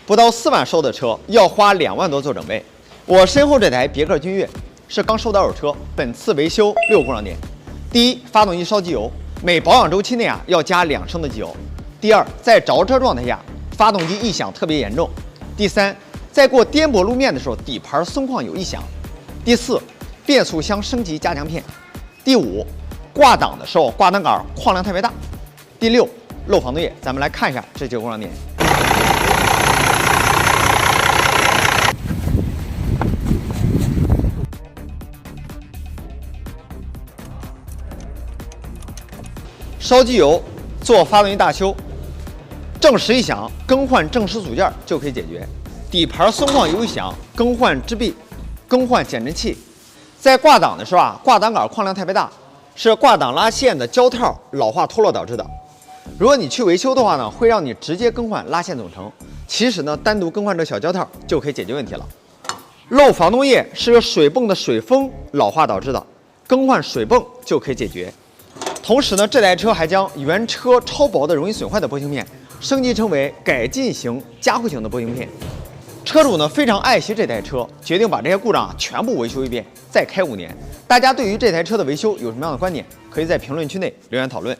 不到4万收的车要花2万多做整备。我身后这台别克君越是刚收的二手车，本次维修6故障点：第一，发动机烧机油，每保养周期内要加2升的机油；第二，在着车状态下，发动机异响特别严重；第三，在过颠簸路面的时候，底盘松旷有异响；第四，变速箱升级加强片；第五，挂档的时候挂档杆框量特别大；第六，漏防冻液。咱们来看一下这几个故障点。烧机油，做发动机大修，正时异响，更换正时组件就可以解决。底盘松旷有异响，更换支臂，更换减震器。在挂档的时候挂档杆框量特别大，是挂档拉线的胶套老化脱落导致的。如果你去维修的话呢，会让你直接更换拉线总成。其实呢，单独更换这小胶套就可以解决问题了。漏防冻液是水泵的水封老化导致的，更换水泵就可以解决。同时呢，这台车还将原车超薄的容易损坏的玻芯片升级成为改进型加厚型的玻芯片。车主呢非常爱惜这台车，决定把这些故障全部维修一遍，再开5年。大家对于这台车的维修有什么样的观点？可以在评论区内留言讨论。